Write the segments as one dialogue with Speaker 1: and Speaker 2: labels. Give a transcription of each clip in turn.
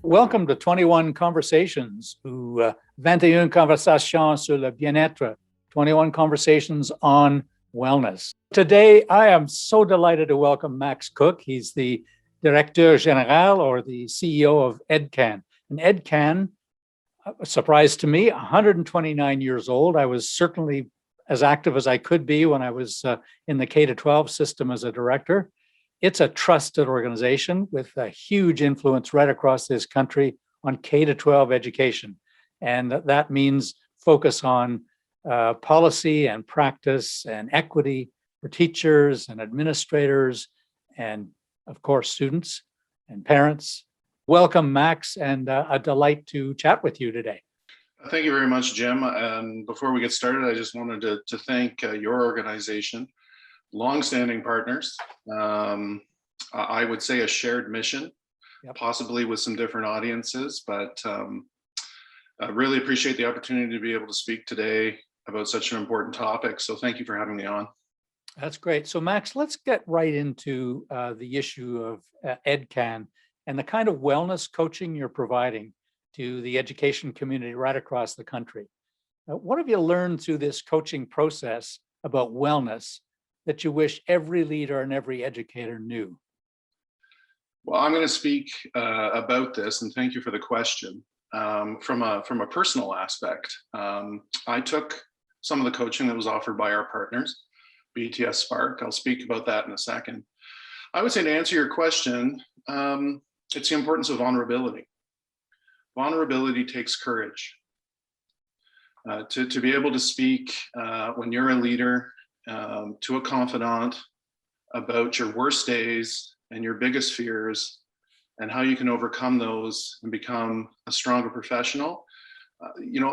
Speaker 1: Welcome to 21 Conversations, ou 21 conversations sur le bien-être, 21 conversations on wellness. Today, I am so delighted to welcome Max Cook. He's the Directeur Général, or the CEO of EdCan. And EdCan, a surprise to me, 129 years old. I was certainly as active as I could be when I was in the K-12 system as a director. It's a trusted organization with a huge influence right across this country on K-12 education. And that means focus on policy and practice and equity for teachers and administrators and, of course, students and parents. Welcome, Max, and a delight to chat with you today.
Speaker 2: Thank you very much, Jim. Before we get started, I just wanted to thank your organization, longstanding partners. I would say a shared mission,
Speaker 1: Yep.
Speaker 2: Possibly with some different audiences, but I really appreciate the opportunity to be able to speak today about such an important topic. So thank you for having me on.
Speaker 1: That's great. So, Max, let's get right into the issue of EdCan and the kind of wellness coaching you're providing to the education community right across the country. What have you learned through this coaching process about wellness that you wish every leader and every educator knew?
Speaker 2: Well, I'm going to speak about this, and thank you for the question. From a personal aspect, I took some of the coaching that was offered by our partners, BTS Spark. I'll speak about that in a second. I would say, to answer your question, it's the importance of vulnerability. Vulnerability takes courage. To be able to speak when you're a leader to a confidant about your worst days and your biggest fears and how you can overcome those and become a stronger professional.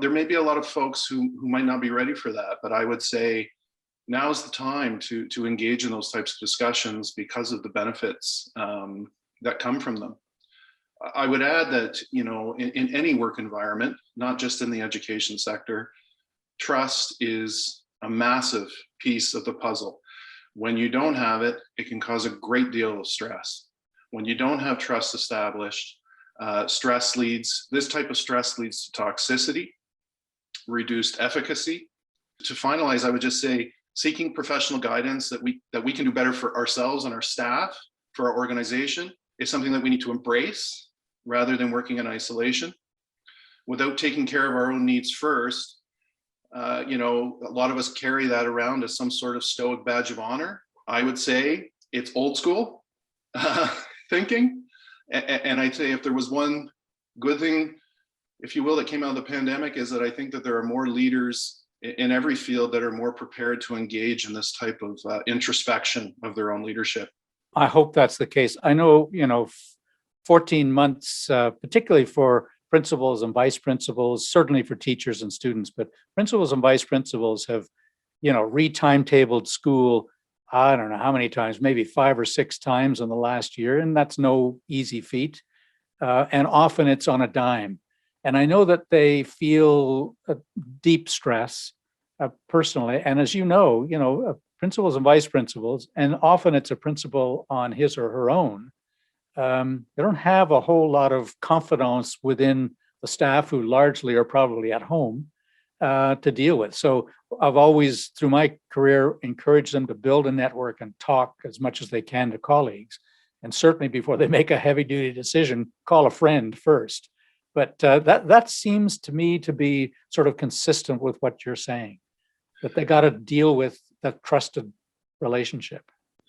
Speaker 2: There may be a lot of folks who might not be ready for that, but I would say now's the time to engage in those types of discussions because of the benefits that come from them. I would add that, in any work environment, not just in the education sector, trust is a massive piece of the puzzle. When you don't have it, it can cause a great deal of stress. When you don't have trust established, this type of stress leads to toxicity, reduced efficacy. To finalize, I would just say seeking professional guidance that we can do better for ourselves and our staff, for our organization, is something that we need to embrace rather than working in isolation. Without taking care of our own needs first, a lot of us carry that around as some sort of stoic badge of honor. I would say it's old school thinking. And I'd say if there was one good thing, if you will, that came out of the pandemic, is that I think that there are more leaders in every field that are more prepared to engage in this type of introspection of their own leadership.
Speaker 1: I hope that's the case. I know, 14 months, particularly for principals and vice principals, certainly for teachers and students, but principals and vice principals have, re-timetabled school, I don't know how many times, maybe 5 or 6 times in the last year, and that's no easy feat. And often it's on a dime. And I know that they feel a deep stress personally. And as principals and vice principals, and often it's a principal on his or her own, they don't have a whole lot of confidence within the staff, who largely are probably at home, to deal with. So I've always, through my career, encouraged them to build a network and talk as much as they can to colleagues. And certainly before they make a heavy duty decision, call a friend first. But that seems to me to be sort of consistent with what you're saying, that they got to deal with that trusted relationship.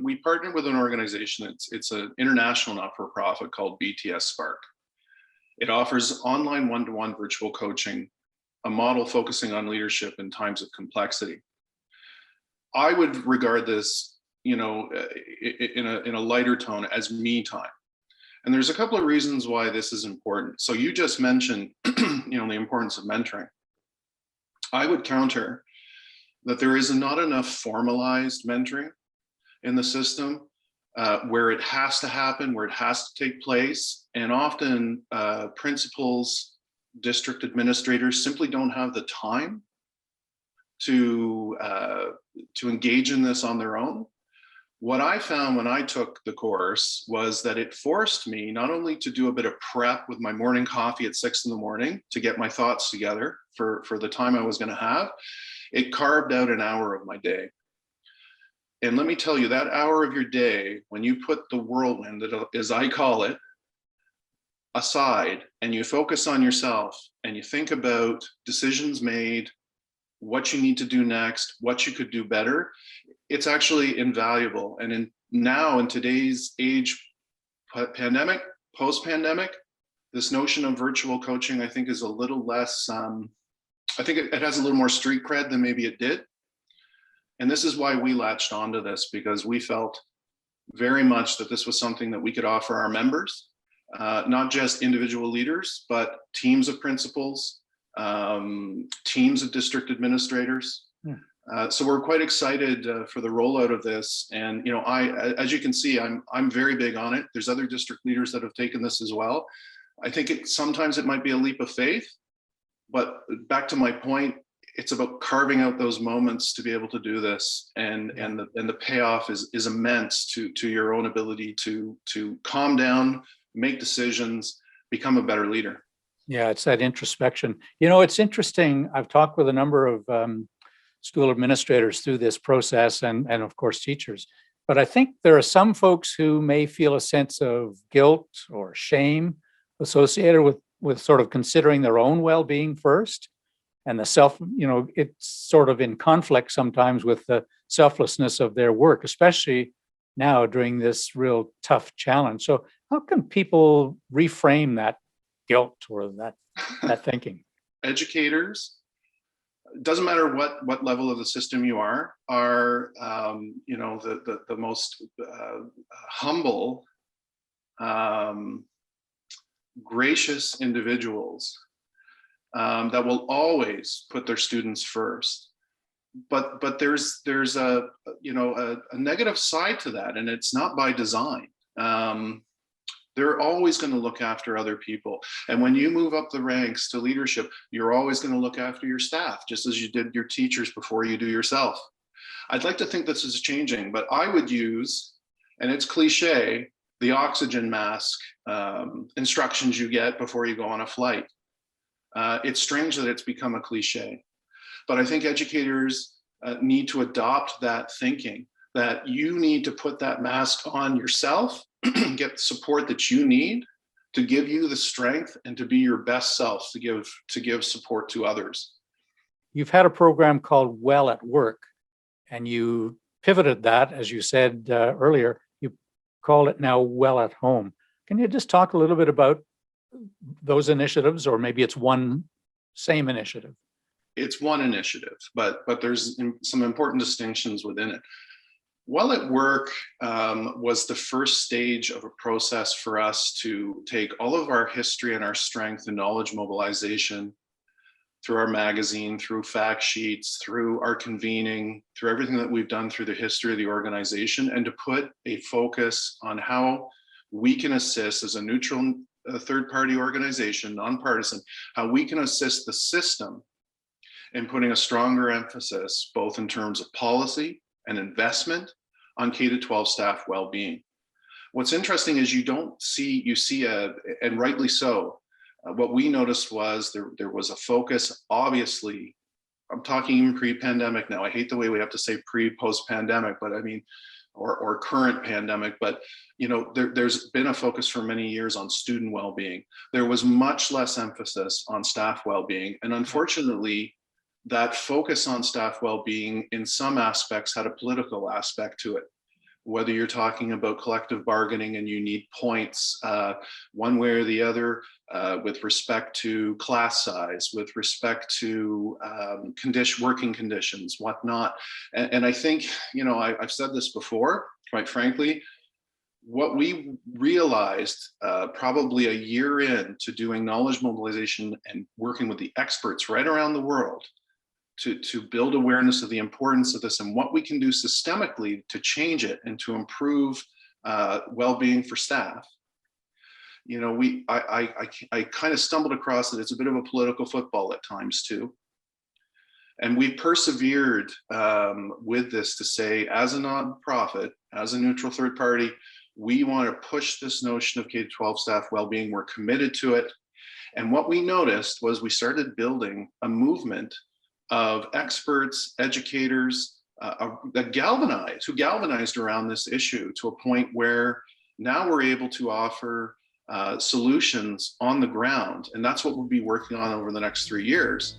Speaker 2: We partnered with an organization. It's an international not-for-profit called BTS Spark. It offers online one-to-one virtual coaching, a model focusing on leadership in times of complexity. I would regard this, in a lighter tone, as me time. And there's a couple of reasons why this is important. So you just mentioned, the importance of mentoring. I would counter that there is not enough formalized mentoring in the system, where it has to happen, where it has to take place. And often principals district administrators simply don't have the time to engage in this on their own. What I found when I took the course was that it forced me not only to do a bit of prep with my morning coffee at 6 in the morning to get my thoughts together for the time I was going to have, it carved out an hour of my day. And let me tell you, that hour of your day, when you put the whirlwind, as I call it, aside and you focus on yourself and you think about decisions made, what you need to do next, what you could do better, it's actually invaluable. And now in today's age, pandemic, post-pandemic, this notion of virtual coaching, I think, is a little less, I think it has a little more street cred than maybe it did. And this is why we latched onto this, because we felt very much that this was something that we could offer our members, not just individual leaders, but teams of principals, teams of district administrators. So we're quite excited for the rollout of this. And, you know, as you can see, I'm very big on it. There's other district leaders that have taken this as well. I think sometimes it might be a leap of faith, but back to my point, it's about carving out those moments to be able to do this, and the payoff is immense to your own ability to calm down, make decisions, become a better leader.
Speaker 1: Yeah, it's that introspection. You know, it's interesting. I've talked with a number of school administrators through this process, and of course teachers. But I think there are some folks who may feel a sense of guilt or shame associated with sort of considering their own well-being first. And the self, you know, it's sort of in conflict sometimes with the selflessness of their work, especially now during this real tough challenge. So how can people reframe that guilt or that thinking?
Speaker 2: Educators, doesn't matter what level of the system you are you know, the most humble, gracious individuals that will always put their students first. But there's a, you know, a negative side to that, and it's not by design. They're always going to look after other people. And when you move up the ranks to leadership, you're always going to look after your staff, just as you did your teachers before you do yourself. I'd like to think this is changing, but I would use, and it's cliche, the oxygen mask instructions you get before you go on a flight. It's strange that it's become a cliche, but I think educators need to adopt that thinking, that you need to put that mask on yourself, get the support that you need to give you the strength and to be your best self, to give support to others.
Speaker 1: You've had a program called Well at Work, and you pivoted that, as you said earlier, you call it now Well at Home. Can you just talk a little bit about those initiatives, or maybe it's one same initiative?
Speaker 2: It's one initiative, but there's some important distinctions within it. Well at Work was the first stage of a process for us to take all of our history and our strength and knowledge mobilization through our magazine, through fact sheets, through our convening, through everything that we've done through the history of the organization, and to put a focus on how we can assist as a neutral third-party organization, nonpartisan, how we can assist the system in putting a stronger emphasis, both in terms of policy and investment, on K-12 staff well-being. What's interesting is you see and rightly so, what we noticed was there was a focus, obviously, I'm talking even pre-pandemic now. I hate the way we have to say pre-post-pandemic, but I mean, or current pandemic, but you know, there's been a focus for many years on student well-being. There was much less emphasis on staff well-being, and unfortunately, that focus on staff well-being in some aspects had a political aspect to it. Whether you're talking about collective bargaining and you need points one way or the other with respect to class size, with respect to working conditions, whatnot. And I think, you know, I've said this before, quite frankly, what we realized probably a year into doing knowledge mobilization and working with the experts right around the world to build awareness of the importance of this and what we can do systemically to change it and to improve well-being for staff, you know, I kind of stumbled across that it's a bit of a political football at times too. And we persevered with this to say, as a nonprofit, as a neutral third party, we want to push this notion of K-12 staff well-being. We're committed to it. And what we noticed was we started building a movement of experts, educators, that galvanized around this issue to a point where now we're able to offer solutions on the ground. And that's what we'll be working on over the next 3 years.